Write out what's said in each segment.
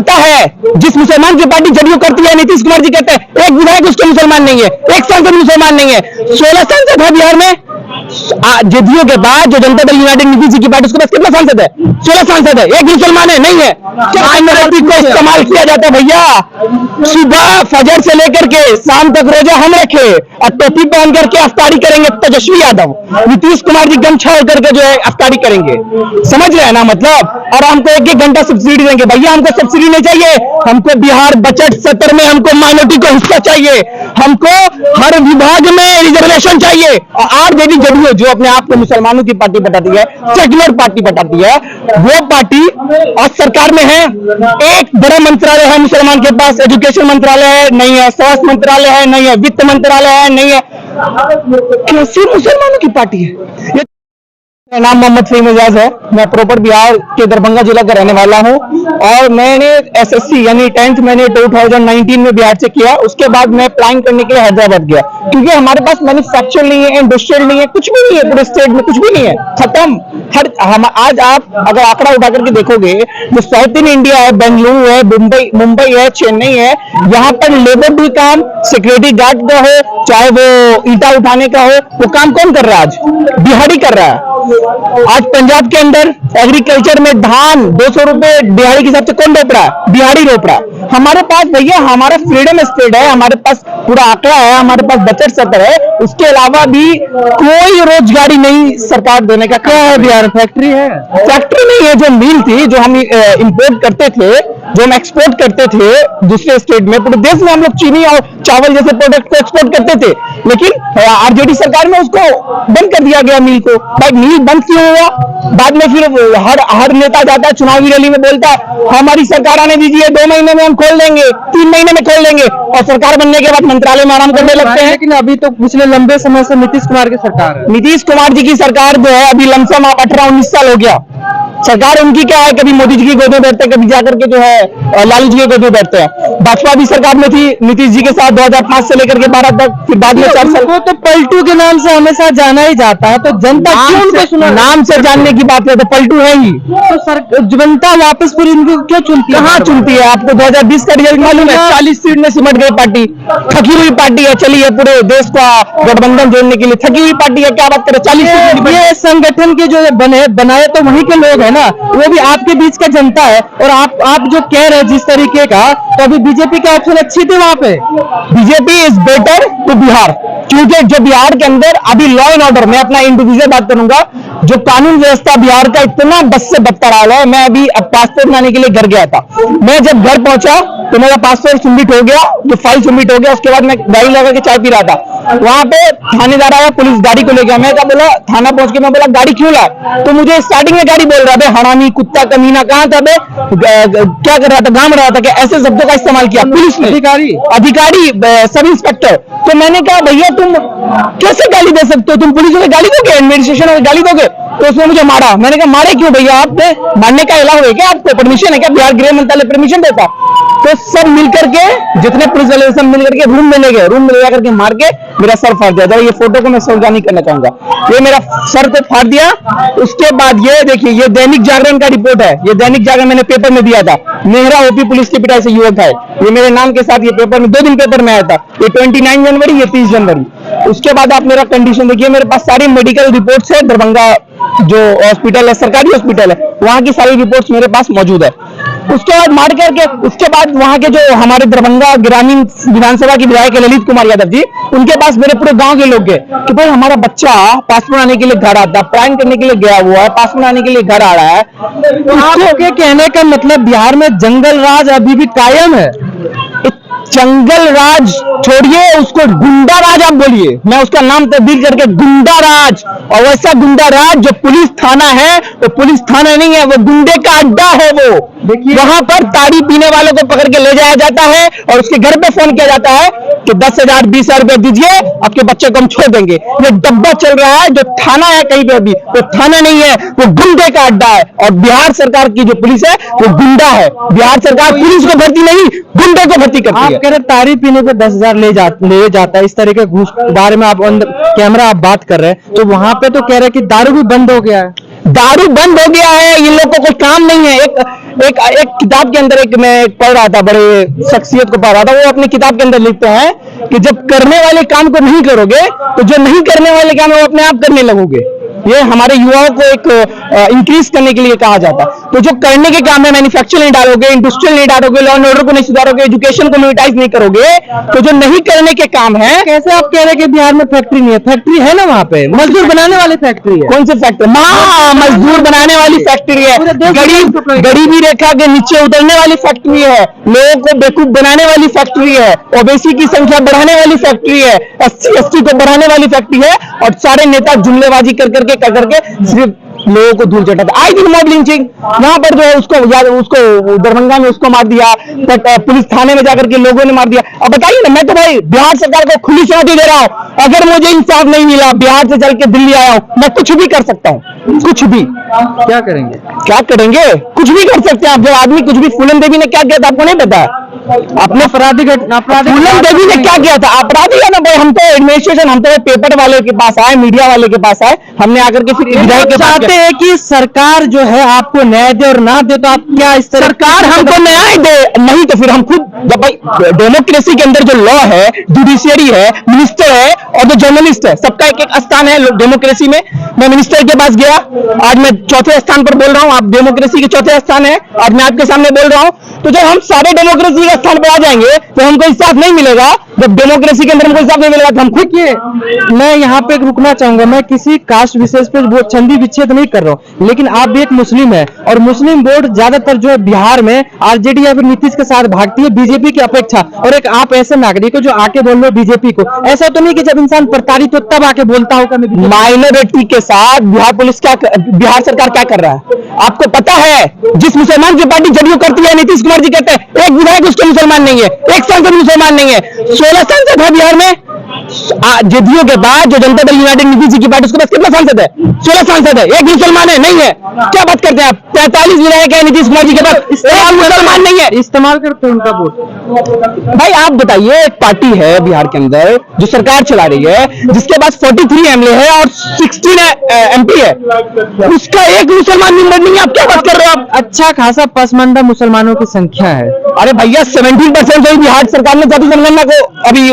पता है जिस मुसलमान की पार्टी जदयू करती है, नीतीश कुमार जी कहते हैं एक विधायक उसके मुसलमान नहीं है, एक सांसद मुसलमान नहीं है। 16 सांसद है बिहार में। जदयू के बाद जो जनता दल यूनाइटेड नीतीश जी की पार्टी, उसके पास कितना सांसद है? 16 सांसद है, एक मुसलमान है नहीं है। माइनॉरिटी को इस्तेमाल किया जाता है भैया। सुबह फजर से लेकर के शाम तक रोजा हम रखे और टोपी पहन करके अफ्तारी करेंगे तेजस्वी यादव, नीतीश कुमार जी गमछा करके जो है अफ्तारी करेंगे। समझ रहे हैं ना मतलब? और हमको एक एक घंटा सब्सिडी देंगे। भैया हमको सब्सिडी नहीं चाहिए, हमको बिहार बजट सत्र में हमको माइनॉरिटी को हिस्सा चाहिए, हमको हर विभाग में रिजर्वेशन चाहिए। और आरजेडी जदयू जो अपने आप को मुसलमानों की पार्टी बताती है, सेक्युलर पार्टी बताती है, वो पार्टी आज सरकार में है। एक बड़ा मंत्रालय है मुसलमान के पास, एजुकेशन मंत्रालय है नहीं है, स्वास्थ्य मंत्रालय है नहीं है, वित्त मंत्रालय है नहीं है। कैसी मुसलमानों की पार्टी है? मेरा नाम मोहम्मद फहीम एजाज है। मैं प्रॉपर बिहार के दरभंगा जिला का रहने वाला हूं और मैंने एसएससी यानी 10th मैंने 2019 में बिहार से किया। उसके बाद मैं प्लान करने के लिए हैदराबाद गया, क्योंकि हमारे पास मैन्युफैक्चर नहीं है, इंडस्ट्रियल नहीं है, कुछ भी नहीं है, पूरे स्टेट में कुछ भी नहीं है, खत्म। आज आप अगर आंकड़ा उठा करके देखोगे, जो साउथ इन इंडिया है, बेंगलुरु है, मुंबई है, चेन्नई है, यहाँ पर लेबर भी काम सिक्योरिटी गार्ड का हो, चाहे वो ईटा उठाने का हो, वो काम कौन कर रहा है? आज बिहारी कर रहा है। आज पंजाब के अंदर एग्रीकल्चर में धान 200 रुपए दिहाड़ी के हिसाब से कौन रोप रहा है? बिहारी रोप रहा है। हमारे पास भैया हमारा फ्रीडम स्टेट है, हमारे पास पूरा आंकड़ा है, हमारे पास बजट सत्र है, उसके अलावा भी कोई रोजगारी नहीं सरकार देने का। क्या है बिहार? फैक्ट्री है? फैक्ट्री नहीं है। जो मिल थी, जो हम इंपोर्ट करते थे, जो हम एक्सपोर्ट करते थे दूसरे स्टेट में, पूरे देश में हम लोग चीनी और चावल जैसे प्रोडक्ट को एक्सपोर्ट करते थे, लेकिन आरजेडी सरकार में उसको बंद कर दिया गया मिल को। भाई मिल बंद क्यों हुआ? बाद में फिर हर नेता जाता है चुनावी रैली में बोलता है हमारी सरकार आने दीजिए, 2 महीने में हम खोल देंगे, 3 महीने में खोल देंगे, और सरकार बनने के बाद मंत्रालय में आराम करने लगते हैं। लेकिन अभी तो पिछले लंबे समय से नीतीश कुमार की सरकार है। नीतीश कुमार जी की सरकार जो है अभी लमसम 18-19 साल हो गया। सरकार उनकी क्या है, कभी मोदी जी की गोद में बैठते हैं, कभी जाकर के जो है लालू जी की गोद में बैठते हैं। भाजपा भी सरकार में थी नीतीश जी के साथ 2005 से लेकर के 12 तक, फिर बाद में 4 साल। तो पलटू के नाम से हमेशा जाना ही जाता है, तो जनता क्यों उनको सुना? नाम से जानने की बात है तो पलटू है ही, तो जनता वापस फिर इनको क्यों चुनती है? कहाँ चुनती है? आपको 2020 का रिजल्ट मालूम है? 40 सीट में सिमट गई पार्टी। थकी हुई पार्टी है, चली है पूरे देश का गठबंधन जोड़ने के लिए, थकी हुई पार्टी है। क्या बात करें, 40 सीट। ये संगठन के जो बनाए तो वहीं के लोग है ना, वो भी आपके बीच का जनता है। और आप जो कह रहे हैं जिस तरीके का, तो अभी बीजेपी का ऑप्शन अच्छी थी वहां पे। BJP is better to Bihar, क्योंकि जो बिहार के अंदर अभी लॉ एंड ऑर्डर, मैं अपना इंडिविजुअल बात करूंगा, जो कानून व्यवस्था बिहार का इतना बस से बदतर हाल है। मैं अभी पासपोर्ट बनाने के लिए घर गया था, मैं जब घर पहुंचा तो मेरा पासपोर्ट सबमिट हो गया, जो फाइल सबमिट हो गया, उसके बाद मैं गाड़ी लगा के चाय पी रहा था। वहां पे थानेदार आया, पुलिस गाड़ी को ले गया। मैं क्या बोला, थाना पहुंच के मैं बोला गाड़ी क्यों ला? तो मुझे स्टार्टिंग में गाड़ी बोल रहा था हरामी, कुत्ता, कमीना, कहां था बे, क्या कर रहा था, गाम रहा था क्या, ऐसे शब्दों का इस्तेमाल किया पुलिस ने। अधिकारी सब इंस्पेक्टर। तो मैंने कहा भैया तुम कैसे गाली दे सकते हो, तुम पुलिस में गाली दोगे, एडमिनिस्ट्रेशन में गाली दोगे? तो उसने मुझे मारा। मैंने कहा मारे क्यों भैया? आपने मारने का अलाउ है क्या? आपको परमिशन है क्या? बिहार गृह मंत्रालय परमिशन देता? तो सब मिलकर के, जितने पुलिस वाले सब मिलकर के रूम में ले गए, रूम में ले जाकर के मार के मेरा सर फाड़ दिया। ये फोटो को मैं साझा नहीं करना चाहूंगा, ये मेरा सर को फाड़ दिया। उसके बाद ये देखिए, ये दैनिक जागरण का रिपोर्ट है, ये दैनिक जागरण मैंने पेपर में दिया था। नेहरा ओपी पुलिस की पिटाई से युवक है, ये मेरे नाम के साथ ये पेपर में 2 दिन पेपर में आया था। ये 29 जनवरी, ये 30 जनवरी। उसके बाद आप मेरा कंडीशन देखिए, मेरे पास सारी मेडिकल रिपोर्ट्स है, दरभंगा जो हॉस्पिटल है, सरकारी हॉस्पिटल है, वहां की सारी रिपोर्ट्स मेरे पास मौजूद है। उसके बाद मार करके, उसके बाद वहां के जो हमारे दरभंगा ग्रामीण विधानसभा की विधायक ललित कुमार यादव जी, उनके पास मेरे पूरे गांव के लोग गए कि भाई हमारा बच्चा पासपोर्ट आने के लिए घर आता, प्राइम करने के लिए गया हुआ है, पासपोर्ट आने के लिए घर आ रहा है। तो आपके कहने का मतलब बिहार में जंगल राज अभी भी कायम है? जंगल राज छोड़िए, उसको गुंडा राज आप बोलिए, मैं उसका नाम तब्दील करके गुंडा राज। और वैसा गुंडा राज जो पुलिस थाना है, वो पुलिस थाना नहीं है, वो गुंडे का अड्डा है। वो देखिए, वहां पर ताड़ी पीने वालों को पकड़ के ले जाया जाता है और उसके घर पे फोन किया जाता है कि 10,000 20,000 रुपए दीजिए, आपके बच्चे को हम छोड़ देंगे। ये डब्बा चल रहा है, जो थाना है कहीं पे अभी, वो थाना नहीं है, वो गुंडे का अड्डा है। और बिहार सरकार की जो पुलिस है वो गुंडा है। बिहार सरकार पुलिस को भर्ती नहीं, गुंडे को भर्ती करती है। कह रहे तारी पीने पे 10,000 ले जाता है, इस तरह के घूस बारे में आप कैमरा आप बात कर रहे हैं, तो वहां पे तो कह रहे हैं कि दारू भी बंद हो गया है। दारू बंद हो गया है, इन लोगों को कोई काम नहीं है। एक किताब के अंदर मैं पढ़ रहा था, बड़े शख्सियत को पढ़ रहा था, वो अपनी किताब के अंदर लिखते हैं कि जब करने वाले काम को नहीं करोगे तो जो नहीं करने वाले काम है वो अपने आप करने लगोगे। ये हमारे युवाओं को एक इंक्रीज करने के लिए कहा जाता है। तो जो करने के काम है, मैन्युफैक्चर नहीं डालोगे, इंडस्ट्रियल नहीं डालोगे, लॉ एंड ऑर्डर को नहीं सुधारोगे, एजुकेशन को मोनेटाइज नहीं करोगे, तो जो नहीं करने के काम है। कैसे आप कह रहे हैं कि बिहार में फैक्ट्री नहीं है? फैक्ट्री है ना, वहाँ पे मजदूर बनाने वाली फैक्ट्री है। कौन सी फैक्ट्री? मजदूर बनाने वाली फैक्ट्री है, गरीबी रेखा के नीचे उतरने वाली फैक्ट्री है, लोगों को बेवकूफ बनाने वाली फैक्ट्री है, ओबीसी की संख्या बढ़ाने वाली फैक्ट्री है, SC ST को बढ़ाने वाली फैक्ट्री है। और सारे नेता जुमलेबाजी कर करके सिर्फ लोगों को धूल चटाते। आई दिन मॉब लिंचिंग वहां पर जो है उसको दरभंगा में उसको मार दिया, पुलिस थाने में जाकर के लोगों ने मार दिया। अब बताइए ना, मैं तो भाई बिहार सरकार को खुली चुनौती दे रहा हूं, अगर मुझे इंसाफ नहीं मिला, बिहार से चल के दिल्ली आया हूं, मैं कुछ भी कर सकता हूं, कुछ भी। क्या करेंगे? कुछ भी कर सकते हैं आप। जब आदमी कुछ भी, फूलन देवी ने क्या किया था आपको नहीं पता? अपने अपराधी फूलन देवी ने क्या किया था? अपराधी है ना भाई। हम तो एडमिनिस्ट्रेशन, हम तो पेपर वाले के पास आए, मीडिया वाले के पास आए, हमने आकर के फिर विधायक के चाहते हैं कि सरकार जो है आपको न्याय दे, और ना दे तो आप क्या इस तरह सरकार हमको न्याय दे, नहीं तो फिर हम खुद, जब भाई डेमोक्रेसी के अंदर जो लॉ है, जुडिशियरी है, मिनिस्टर है और जो जर्नलिस्ट है, सबका एक एक स्थान है डेमोक्रेसी में। मैं मिनिस्टर के पास गया, आज मैं चौथे स्थान पर बोल रहा हूँ, आप डेमोक्रेसी के चौथे स्थान है, आज मैं आपके सामने बोल रहा हूँ। तो जब हम सारे डेमोक्रेसी के स्थान पर आ जाएंगे तो हमको इंसाफ नहीं मिलेगा। जब डेमोक्रेसी के अंदर हमको इंसाफ नहीं मिलेगा तो हम खुद मैं यहाँ पे रुकना चाहूंगा। मैं किसी कास्ट विशेष पे वो छंदी विच्छेद नहीं कर रहा हूँ, लेकिन आप भी एक मुस्लिम है, और मुस्लिम वोट ज्यादातर जो है बिहार में आरजेडी या फिर नीतीश के साथ भागती है बीजेपी की अपेक्षा। और एक आप ऐसे नागरिक हो जो आके बोल रहे हो बीजेपी को, ऐसा तो नहीं कि जब इंसान प्रताड़ित हो तब आके बोलता होगा मैं। माइनॉरिटी के साथ बिहार सरकार क्या कर रहा है आपको पता है? जिस मुसलमान की पार्टी जदयू करती है, नीतीश कुमार जी कहते हैं एक विधायक उसके मुसलमान नहीं है, एक सांसद मुसलमान नहीं है। 16 सांसद है बिहार में। जदयू के बाद जो जनता दल यूनाइटेड नीतीश जी की पार्टी, उसके पास कितना सांसद है? 16 सांसद है, एक मुसलमान है नहीं है। क्या बात करते हैं आप? 43 विधायक है नीतीश कुमार जी के पास, एक मुसलमान नहीं है। इस्तेमाल करते हैं उनका वोट। भाई आप बताइए, एक पार्टी है बिहार के अंदर जो सरकार चला रही है, जिसके पास 43 MLA है और 16 MP है, उसका एक मुसलमान मेंबर नहीं है। आप क्या बात कर रहे हो? आप अच्छा खासा पसमानदा मुसलमानों की संख्या है। अरे भैया 17% जो बिहार सरकार ने जाति जनगणना को अभी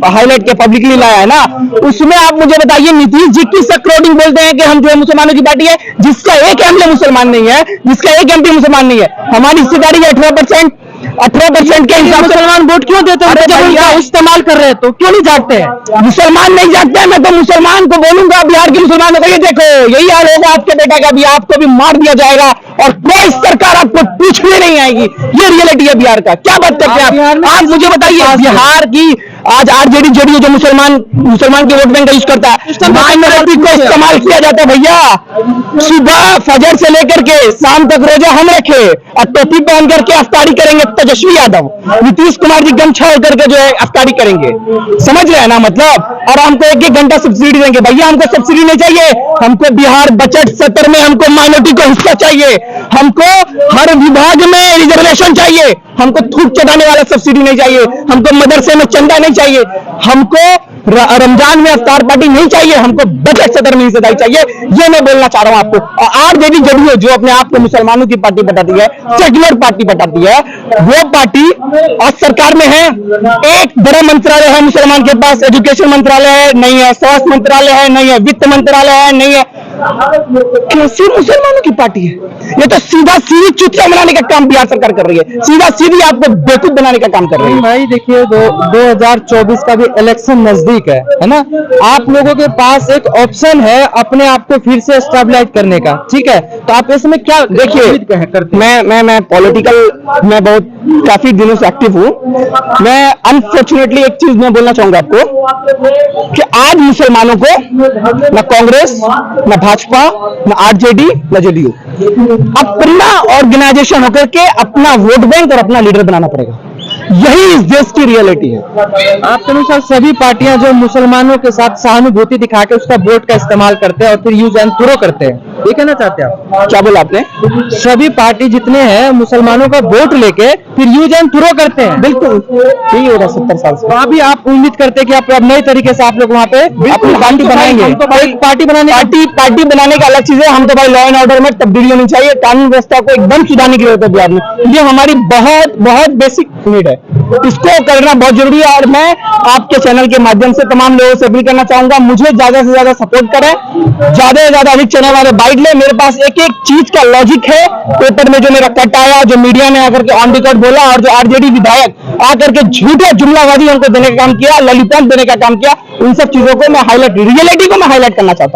हाईलाइट के पब्लिकली लाया है ना, उसमें आप मुझे बताइए नीतीश जी किस अकॉर्डिंग बोलते हैं कि हम जो है मुसलमानों की पार्टी है, जिसका एक MLA मुसलमान नहीं है, जिसका एक MP मुसलमान नहीं है। हमारी हिस्सेदारी है 18% के हिसाब से। मुसलमान वोट क्यों देते हैं? जब उनका इस्तेमाल कर रहे हैं तो क्यों नहीं जागते हैं? मुसलमान नहीं जागते हैं। मैं तो मुसलमान को बोलूंगा, बिहार के मुसलमानों को, ये देखो यही हाल होगा आपके बेटा का भी, आपको भी मार दिया जाएगा और कोई सरकार आपको पूछने नहीं आएगी। ये रियलिटी है बिहार का। क्या बात करते हैं आप? आप मुझे बताइए, बिहार की आज आरजेडी जेडीयू जो मुसलमान के वोट बैंक का यूज करता है, माइनॉरिटी को इस्तेमाल किया जाता है। भैया सुबह फजर से लेकर के शाम तक रोजा हम रखे और टोपी पहन करके अफ्तारी करेंगे तेजस्वी यादव, नीतीश कुमार जी गमछा ओढ़ करके जो है अफ्तारी करेंगे। समझ रहे हैं ना मतलब? और हमको 1-1 घंटा सब्सिडी देंगे। भैया हमको सब्सिडी नहीं चाहिए, हमको बिहार बजट सत्र में हमको माइनॉरिटी को हिस्सा चाहिए, हमको हर विभाग में रिजर्वेशन चाहिए, हमको थूक चटाने वाला सब्सिडी नहीं चाहिए, हमको मदरसे में चंदा नहीं चाहिए, हमको रमजान में अफ्तार पार्टी नहीं चाहिए, हमको बजट सदर में हिस्सेदारी चाहिए। ये मैं बोलना चाह रहा हूं आपको। और आरजेडी जेडीयू जो अपने आप को मुसलमानों की पार्टी बताती है, सेक्युलर पार्टी बताती है, वो पार्टी आज सरकार में है। एक बड़ा मंत्रालय है मुसलमान के पास, एजुकेशन मंत्रालय है नहीं है, स्वास्थ्य मंत्रालय है नहीं है, वित्त मंत्रालय है नहीं है। कैसी मुसलमानों की पार्टी है? ये तो सीधा सीधी चुतिया बनाने का काम बिहार सरकार कर रही है, सीधा सीधी आपको बेवकूफ बनाने का काम कर रही है। भाई देखिए 2024 का भी इलेक्शन नजदीक है ना? आप लोगों के पास एक ऑप्शन है अपने आप को फिर से स्टेबलाइज करने का, ठीक है? तो आप इसमें क्या देखिए, मैं पॉलिटिकल में बहुत काफी दिनों से एक्टिव हूँ। मैं अनफॉर्चुनेटली एक चीज मैं बोलना चाहूंगा आपको कि आज मुसलमानों को न कांग्रेस, न भाजपा, न आरजेडी, न जेडीयू अपना ऑर्गेनाइजेशन होकर के अपना वोट बैंक और अपना लीडर बनाना पड़ेगा। यही इस देश की रियलिटी है। आपके अनुसार सभी पार्टियां जो मुसलमानों के साथ सहानुभूति दिखा के उसका वोट का इस्तेमाल करते हैं और फिर यूज एंड थ्रो करते हैं, ये कहना चाहते हैं आप? क्या बोला आपने? सभी पार्टी जितने हैं मुसलमानों का वोट लेके फिर यूज एंड थ्रो करते हैं। बिल्कुल यही हो रहा 70 साल से। तो अभी आप उम्मीद करते हैं कि आप अब नए तरीके से आप लोग वहाँ पे अपनी पार्टी बनाएंगे? हम तो भाई पार्टी बनाने पार्टी बनाने का अलग चीज है। हम तो भाई लॉ एंड ऑर्डर में तब्दीली होनी चाहिए, कानून व्यवस्था को एकदम सुधारने की जरूरत है बिहार में। ये हमारी बहुत बहुत बेसिक नीड है, इसको करना बहुत जरूरी है। और मैं आपके चैनल के माध्यम से तमाम लोगों से अपील करना चाहूंगा, मुझे ज्यादा से ज्यादा सपोर्ट करें, ज्यादा से ज्यादा अधिक चैनल वाले बाइट ले। मेरे पास एक एक चीज का लॉजिक है। पेपर में जो मेरा कट आया, जो मीडिया ने आकर के ऑन रिकॉर्ड बोला, और जो आरजेडी विधायक आकर के झूठे जुमलाबाजी हमको देने का काम किया, लॉलीपॉप देने का काम किया, उन सब चीजों को मैं हाईलाइट, रियलिटी को मैं हाईलाइट करना चाहता हूं।